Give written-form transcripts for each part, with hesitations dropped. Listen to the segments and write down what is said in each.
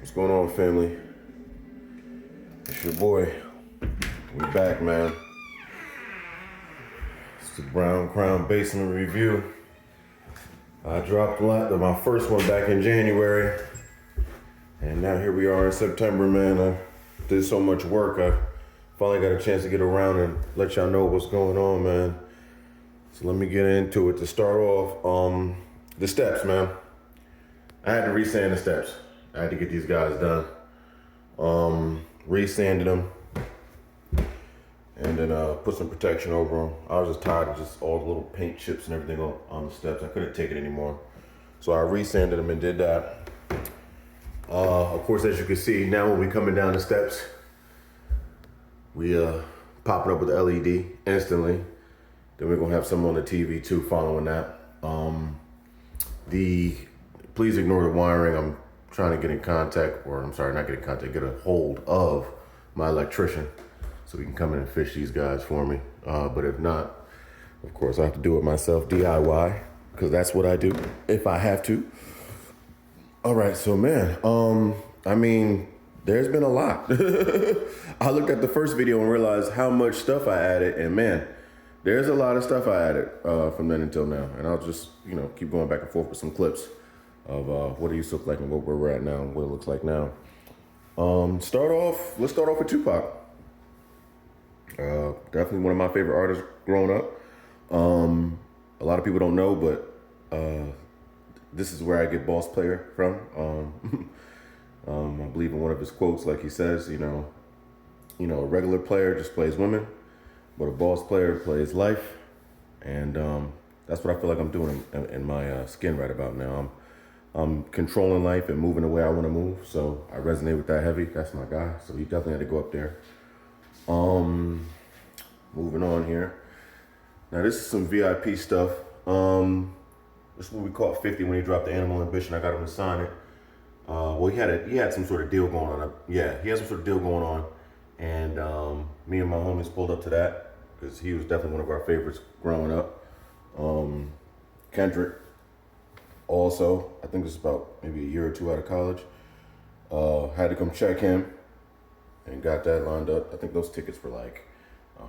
What's going on, family? It's your boy. We back, man. It's the Brown Crown Basement Review. I dropped my first one back in January, and now here we are in September, man. I did so much work. I finally got a chance to get around and let y'all know what's going on, man. So let me get into it. To start off, the steps, man. I had to resand the steps. I had to get these guys done. Resanded them and then put some protection over them. I was just tired of just all the little paint chips and everything on the steps. I couldn't take it anymore. So I resanded them and did that. Of course, as you can see, now when we coming down the steps, we pop it up with the LED instantly. Then we're gonna have some on the TV too following that. Please ignore the wiring. I'm trying to get in contact, or I'm sorry, not get in contact, get a hold of my electrician so we can come in and fish these guys for me. But if not, of course I have to do it myself, DIY, because that's what I do if I have to. All right, so man, I mean, there's been a lot. I looked at the first video and realized how much stuff I added, and man, there's a lot of stuff I added from then until now. And I'll just, keep going back and forth with some clips of what it used to look like and where we're at now and what it looks like now. Let's start off with Tupac. Definitely one of my favorite artists growing up. A lot of people don't know, but this is where I get Boss Player from. I believe in one of his quotes, like he says, a regular player just plays women, but a boss player plays life. And that's what I feel like I'm doing in my skin right about now. I'm controlling life and moving the way I want to move. So I resonate with that heavy. That's my guy. So he definitely had to go up there. Moving on here. Now this is some VIP stuff. This is what we caught 50 when he dropped the Animal Ambition. I got him to sign it. Well, he had some sort of deal going on. Yeah, he had some sort of deal going on. And me and my homies pulled up to that because he was definitely one of our favorites growing up. Kendrick. Also, I think this is about maybe a year or two out of college. Had to come check him and got that lined up. I think those tickets were like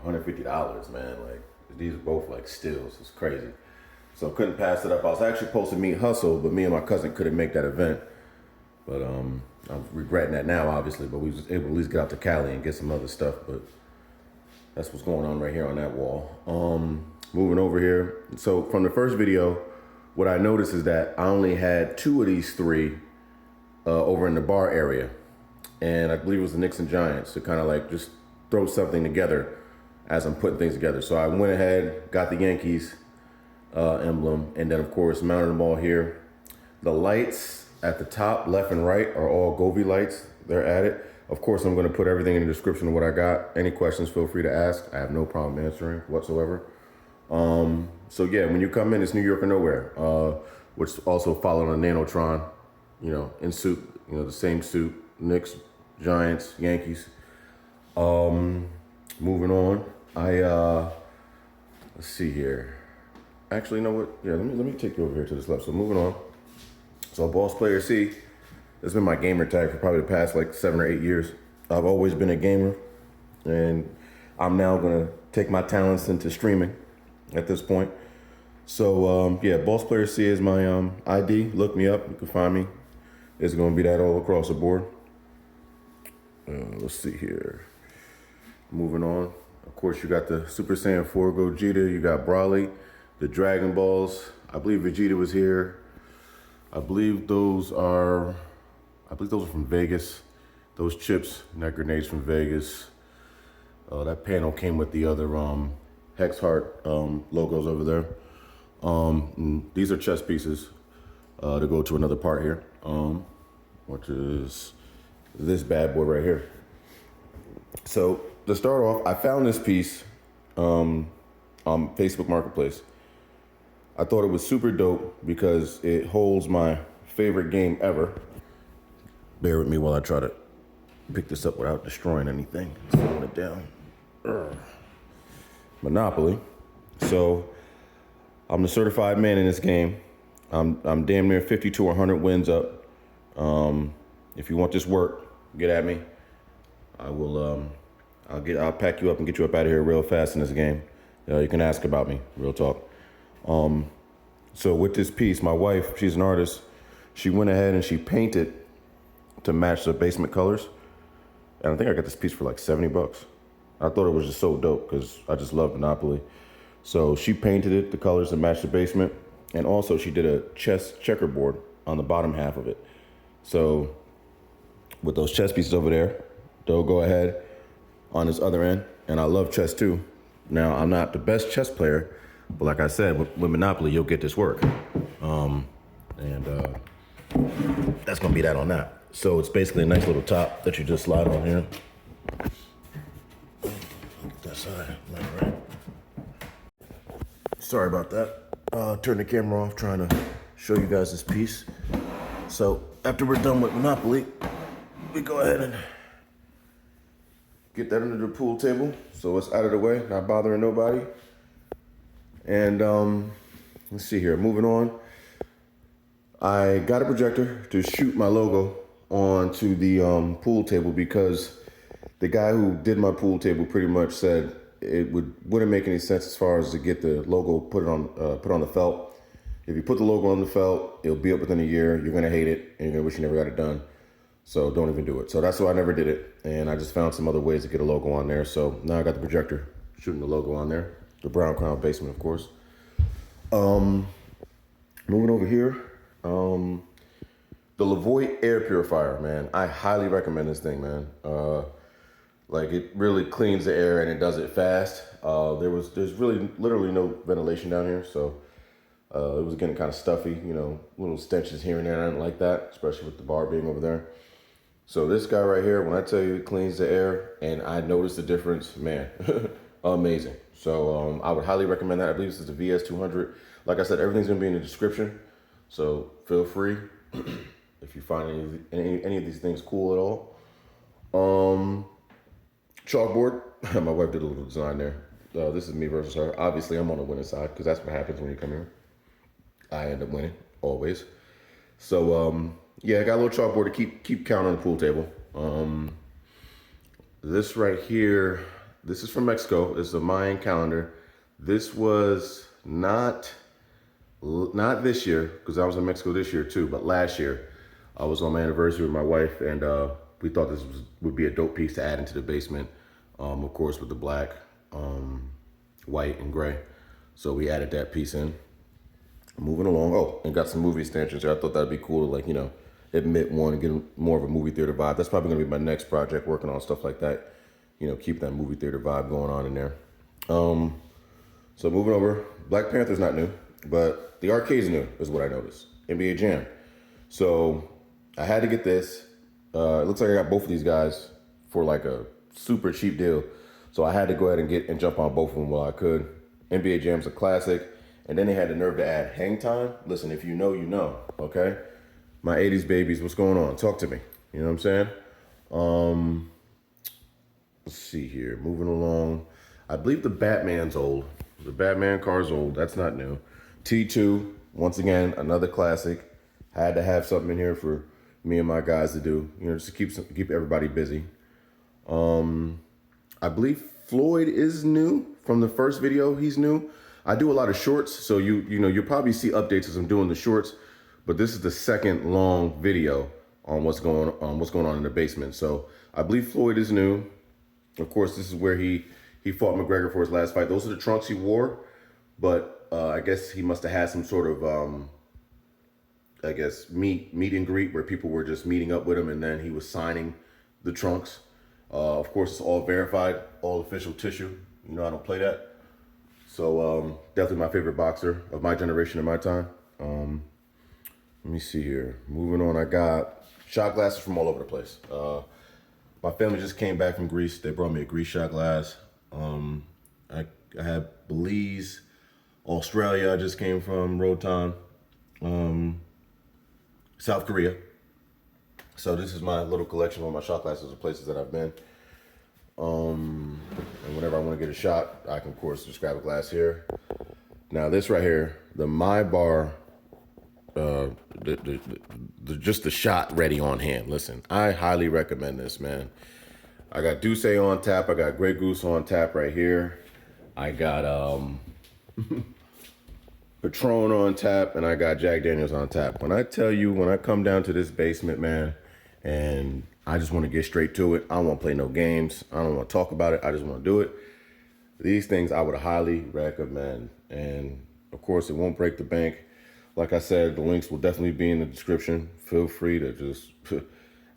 $150, man. Like, these are both like steals. It's crazy. So couldn't pass it up. I was actually supposed to meet Hustle, but me and my cousin couldn't make that event. But I'm regretting that now, obviously. But we was able to at least get out to Cali and get some other stuff. But that's what's going on right here on that wall. Moving over here. So from the first video, what I noticed is that I only had 2 of these 3 over in the bar area. And I believe it was the Knicks and Giants to kind of like just throw something together as I'm putting things together. So I went ahead, got the Yankees emblem, and then of course mounted them all here. The lights at the top, left and right, are all GOBO lights. They're added. Of course, I'm gonna put everything in the description of what I got. Any questions, feel free to ask. I have no problem answering whatsoever. So yeah, when you come in, it's New York or nowhere, which also followed on Nanotron, in suit, the same suit, Knicks, Giants, Yankees. Moving on, let's see here. Actually, you know what? Yeah, let me take you over here to this left. So moving on. So Boss Player C, this has been my gamer tag for probably the past like 7 or 8 years. I've always been a gamer, and I'm now gonna take my talents into streaming at this point. So yeah, Boss Player C is my ID. Look me up, you can find me. It's gonna be that all across the board. Let's see here. Moving on. Of course, you got the Super Saiyan 4 Gogeta, you got Broly, the Dragon Balls. I believe Vegeta was here. I believe those are from Vegas. Those chips, net grenades from Vegas. That panel came with the other Hex Heart logos over there. These are chess pieces to go to another part here, which is this bad boy right here. So to start off, I found this piece on Facebook Marketplace. I thought it was super dope because it holds my favorite game ever. Bear with me while I try to pick this up without destroying anything. Throwing it down. Monopoly. So I'm the certified man in this game. I'm damn near 50 to 100 wins up. if you want this work, get at me. I will. I'll pack you up and get you up out of here real fast in this game. You can ask about me. Real talk. So with this piece, my wife, she's an artist. She went ahead and she painted to match the basement colors. And I think I got this piece for like $70. I thought it was just so dope because I just love Monopoly. So she painted it, the colors to match the basement. And also she did a chess checkerboard on the bottom half of it. So with those chess pieces over there, they'll go ahead on this other end. And I love chess too. Now, I'm not the best chess player, but like I said, with Monopoly, you'll get this work. That's gonna be that on that. So it's basically a nice little top that you just slide on here. Get that side, like right. Sorry about that. Turn the camera off, trying to show you guys this piece. So after we're done with Monopoly, we go ahead and get that under the pool table so it's out of the way, not bothering nobody. And let's see here, moving on. I got a projector to shoot my logo onto the pool table because the guy who did my pool table pretty much said it wouldn't make any sense as far as to get the logo put on the felt. If you put the logo on the felt, it'll be up within a year. You're gonna hate it and you're gonna wish you never got it done. So don't even do it. So that's why I never did it. And I just found some other ways to get a logo on there. So now I got the projector shooting the logo on there. The Brown Crown Basement, of course. Moving over here. The Levoit air purifier, man. I highly recommend this thing, man. Like it really cleans the air and it does it fast. There's really literally no ventilation down here. So it was getting kind of stuffy, you know, little stenches here and there. I didn't like that, especially with the bar being over there. So this guy right here, when I tell you it cleans the air and I noticed the difference, man, amazing. So I would highly recommend that. I believe this is the VS200. Like I said, everything's gonna be in the description. So feel free if you find any of these things cool at all. Chalkboard, my wife did a little design there. This is me versus her. Obviously I'm on the winning side because that's what happens when you come here. I end up winning, always. So yeah, I got a little chalkboard to keep count on the pool table. This right here, this is from Mexico. It's a Mayan calendar. This was not this year, because I was in Mexico this year too, but last year I was on my anniversary with my wife, and we thought this would be a dope piece to add into the basement. Of course, with the black, white, and gray. So we added that piece in. Moving along. Oh, and got some movie extensions here. I thought that'd be cool to, like, you know, admit one and get more of a movie theater vibe. That's probably gonna be my next project, working on stuff like that. You know, keep that movie theater vibe going on in there. So moving over, Black Panther's not new, but the arcade's new is what I noticed. NBA Jam. So I had to get this. It looks like I got both of these guys for like a super cheap deal. So I had to go ahead and jump on both of them while I could. NBA Jam's a classic. And then they had the nerve to add hang time. Listen, if you know, you know, okay? My 80s babies, what's going on? Talk to me. You know what I'm saying? Let's see here. Moving along. I believe the Batman's old. The Batman car's old. That's not new. T2, once again, another classic. Had to have something in here for me and my guys to do, you know, just to keep everybody busy. I believe Floyd is new from the first video. He's new. I do a lot of shorts, so you know you'll probably see updates as I'm doing the shorts. But this is the second long video on what's going on in the basement. So I believe Floyd is new. Of course, this is where he fought McGregor for his last fight. Those are the trunks he wore, but I guess he must have had some sort of I guess meet and greet where people were just meeting up with him, and then he was signing the trunks. Of course, it's all verified, all official tissue. You know I don't play that. So definitely my favorite boxer of my generation and my time. Let me see here. Moving on, I got shot glasses from all over the place. My family just came back from Greece. They brought me a Greece shot glass. I had Belize, Australia. I just came from road time. South Korea. So this is my little collection of all my shot glasses of places that I've been. And whenever I want to get a shot, I can, of course, just grab a glass here. Now this right here, the My Bar just the shot ready on hand. Listen, I highly recommend this, man. I got Douce on tap. I got Grey Goose on tap right here. I got Patron on tap, and I got Jack Daniels on tap. When I tell you, when I come down to this basement, man, and I just want to get straight to it. I don't want to play no games. I don't want to talk about it. I just want to do it. These things I would highly recommend. And of course, it won't break the bank. Like I said, the links will definitely be in the description. Feel free to just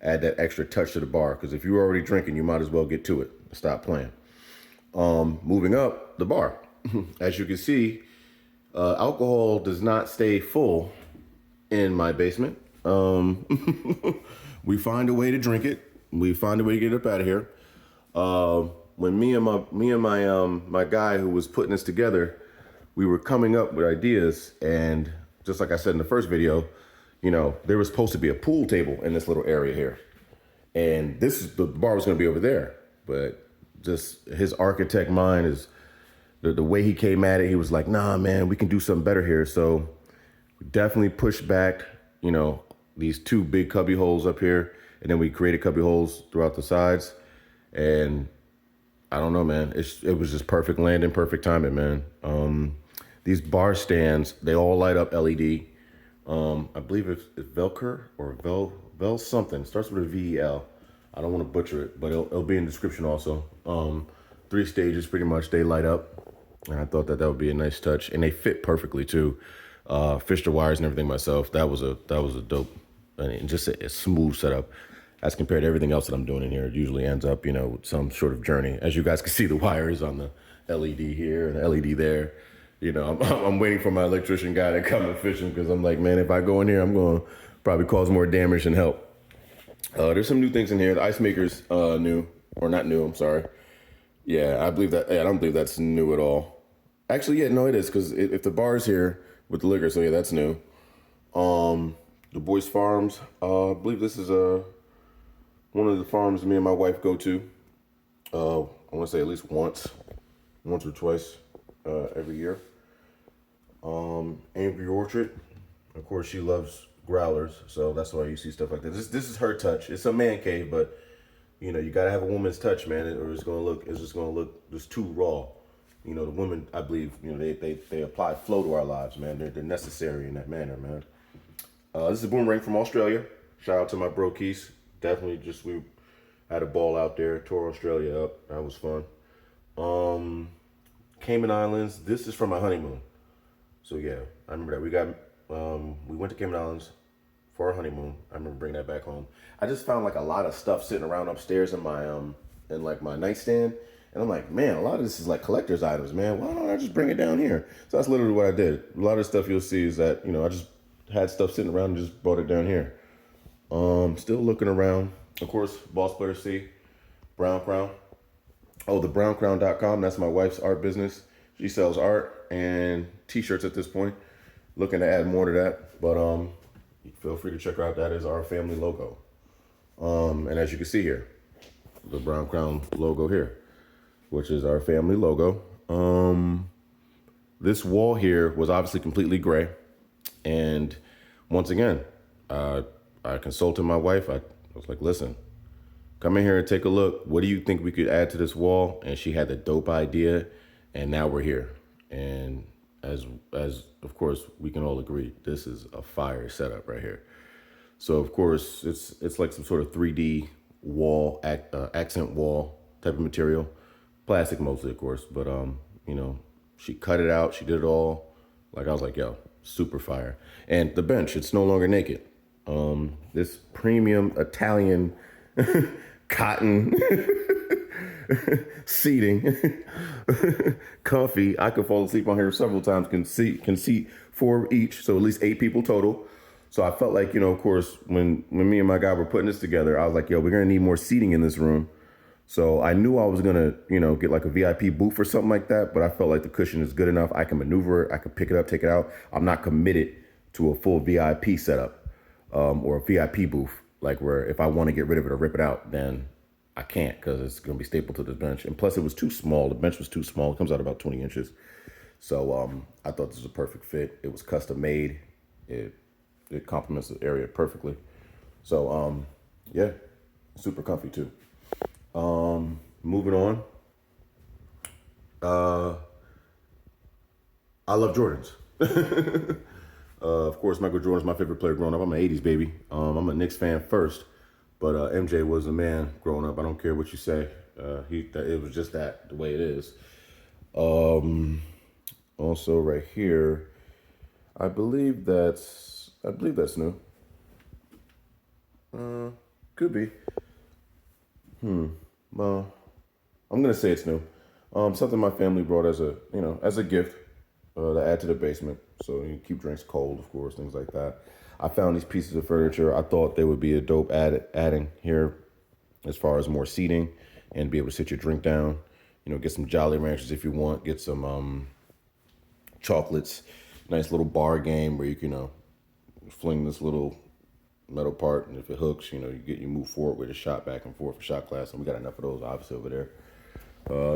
add that extra touch to the bar. Because if you're already drinking, you might as well get to it. Stop playing. Moving up the bar. As you can see, alcohol does not stay full in my basement. We find a way to drink it. We find a way to get it up out of here. When me and my guy who was putting this together, we were coming up with ideas, and just like I said in the first video, you know, there was supposed to be a pool table in this little area here, and the bar was going to be over there, but just his architect mind is the way he came at it. He was like, nah, man, we can do something better here. So we definitely pushed back, you know, these two big cubby holes up here, and then we created cubby holes throughout the sides. And I don't know, man, it was just perfect landing, perfect timing, man. These bar stands, they all light up LED. I believe it's Velcur or Vel something. It starts with a VEL. I don't want to butcher it, but it'll be in the description also. 3 stages, pretty much, they light up. And I thought that would be a nice touch, and they fit perfectly too. Fished the wires and everything myself. That was a dope, and just a smooth setup as compared to everything else that I'm doing in here. It usually ends up, you know, with some sort of journey. As you guys can see, the wires on the LED here and the LED there. You know, I'm waiting for my electrician guy to come and fish them, because I'm like, man, if I go in here, I'm going to probably cause more damage than help. There's some new things in here. The ice maker's new, or not new, I'm sorry. Yeah, I don't believe that's new at all. Actually, yeah, no, it is, because if the bar's here with the liquor, so yeah, that's new. The Boyce Farms, I believe this is one of the farms me and my wife go to. I want to say at least once or twice every year. Angry Orchard, of course, she loves growlers, so that's why you see stuff like this. This is her touch. It's a man cave, but you know, you gotta have a woman's touch, man, or it's just gonna look just too raw. You know, the women, I believe, you know, they apply flow to our lives, man. They're necessary in that manner, man. This is a boomerang from Australia. Shout out to my bro Keith. Definitely we had a ball out there, tore Australia up. That was fun. Cayman Islands. This is from my honeymoon. So yeah, I remember that we went to Cayman Islands for our honeymoon. I remember bringing that back home. I just found like a lot of stuff sitting around upstairs in my my nightstand. And I'm like, man, a lot of this is like collector's items, man. Why don't I just bring it down here? So that's literally what I did. A lot of stuff you'll see is that, you know, I just had stuff sitting around and just brought it down here. Still looking around. Of course, Boss Player C, Brown Crown. Oh, the browncrown.com. That's my wife's art business. She sells art and t-shirts at this point. Looking to add more to that. But feel free to check her out. That is our family logo. And as you can see here, the Brown Crown logo here, which is our family logo. This wall here was obviously completely gray. And once again, I consulted my wife. I was like, listen, come in here and take a look. What do you think we could add to this wall? And she had the dope idea, and now we're here. And as of course, we can all agree, this is a fire setup right here. So of course, it's like some sort of 3D wall, accent wall type of material. Plastic mostly, of course, but you know, she cut it out, she did it all. Like, I was like, yo, super fire. And the bench, it's no longer naked. This premium Italian cotton seating, comfy. I could fall asleep on here several times, can seat 4 each, so at least 8 people total. So I felt like, you know, of course, when me and my guy were putting this together, I was like, yo, we're gonna need more seating in this room. So I knew I was gonna, you know, get like a VIP booth or something like that, but I felt like the cushion is good enough. I can maneuver it, I can pick it up, take it out. I'm not committed to a full VIP setup or a VIP booth, like where if I want to get rid of it or rip it out, then I can't, because it's gonna be stapled to the bench. And plus it was too small. The bench was too small. It comes out about 20 inches. So I thought this was a perfect fit. It was custom made. It it complements the area perfectly. So, yeah, super comfy too. Moving on. I love Jordans. Of course, Michael Jordan's my favorite player growing up. I'm an 80s baby. I'm a Knicks fan first, but MJ was the man growing up. I don't care what you say. It was just that, the way it is. Also right here, I believe that's new. Could be. Well, I'm gonna say it's new. Something my family brought as a gift to add to the basement. So you keep drinks cold, of course, things like that. I found these pieces of furniture. I thought they would be a dope adding here as far as more seating and be able to sit your drink down. Get some Jolly Ranchers if you want. Get some chocolates. Nice little bar game where you can fling this little metal part, and if it hooks, you move forward with a shot back and forth for shot class. And we got enough of those obviously over there.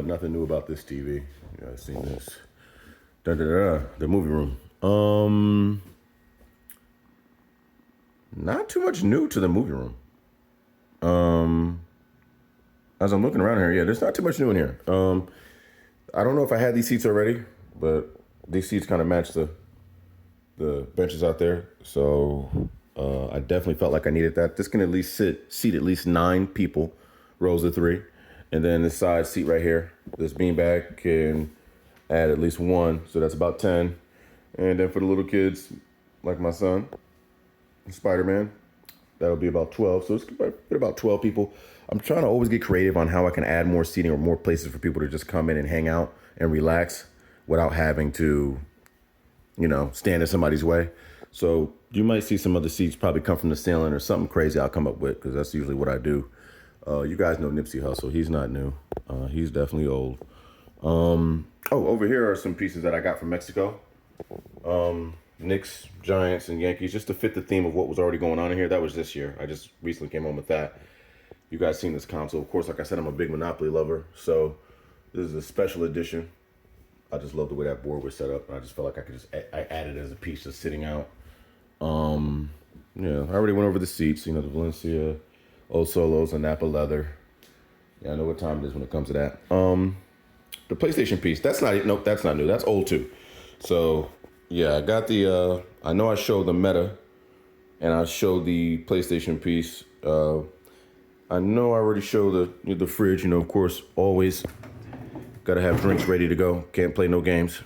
Nothing new about this TV. You guys seen this? The movie room. Not too much new to the movie room. As I'm looking around here, yeah, there's not too much new in here. I don't know if I had these seats already, but these seats kind of match the benches out there. So I definitely felt like I needed that. This can at least seat at least 9 people, rows of 3. And then this side seat right here, this beanbag can add at least 1, so that's about 10. And then for the little kids, like my son, Spider-Man, that'll be about 12. So it's about 12 people. I'm trying to always get creative on how I can add more seating or more places for people to just come in and hang out and relax without having to, stand in somebody's way. So you might see some other seats probably come from the ceiling or something crazy I'll come up with, because that's usually what I do. You guys know Nipsey Hussle. He's not new. He's definitely old. Over here are some pieces that I got from Mexico. Knicks, Giants, and Yankees, just to fit the theme of what was already going on in here. That was this year. I just recently came home with that. You guys seen this console. Of course, like I said, I'm a big Monopoly lover. So this is a special edition. I just love the way that board was set up. I just felt like I could I added it as a piece just sitting out. Yeah, I already went over the seats. The Valencia, Old Solos, and Napa leather. Yeah, I know what time it is when it comes to that. The PlayStation piece, that's not it. Nope, that's not new. That's old too. So yeah, I got the, I know I showed the Meta and I showed the PlayStation piece. I know I already showed the fridge, of course, always gotta have drinks ready to go. Can't play no games.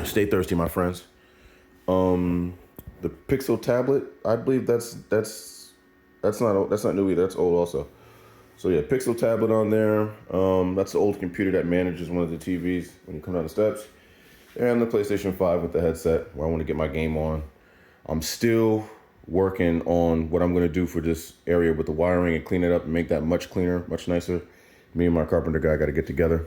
Stay thirsty, my friends. The Pixel tablet, I believe that's not new either. That's old also. So yeah, Pixel tablet on there. That's the old computer that manages one of the TVs when you come down the steps. And the PlayStation 5 with the headset where I want to get my game on. I'm still working on what I'm going to do for this area with the wiring and clean it up and make that much cleaner, much nicer. Me and my carpenter guy got to get together.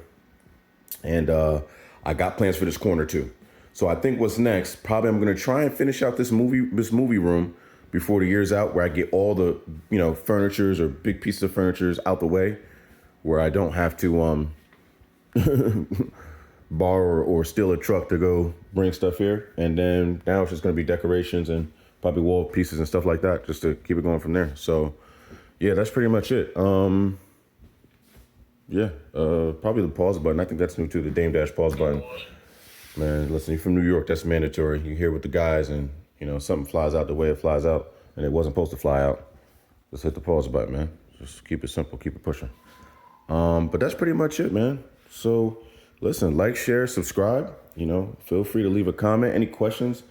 And I got plans for this corner too. So I think what's next, probably I'm going to try and finish out this movie room before the year's out, where I get all the, furnitures or big pieces of furnitures out the way, where I don't have to borrow or steal a truck to go bring stuff here. And then now it's just going to be decorations and probably wall pieces and stuff like that, just to keep it going from there. So yeah, that's pretty much it. Probably the pause button. I think that's new too, the Dame Dash pause button. Man, listen, you're from New York, that's mandatory. You're here with the guys and, something flies out the way it flies out and it wasn't supposed to fly out. Just hit the pause button, man. Just keep it simple, keep it pushing. But that's pretty much it, man. So listen, like, share, subscribe, feel free to leave a comment. Any questions?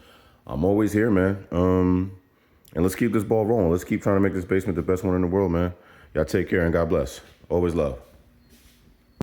I'm always here, man. And let's keep this ball rolling. Let's keep trying to make this basement the best one in the world, man. Y'all take care and God bless. Always love.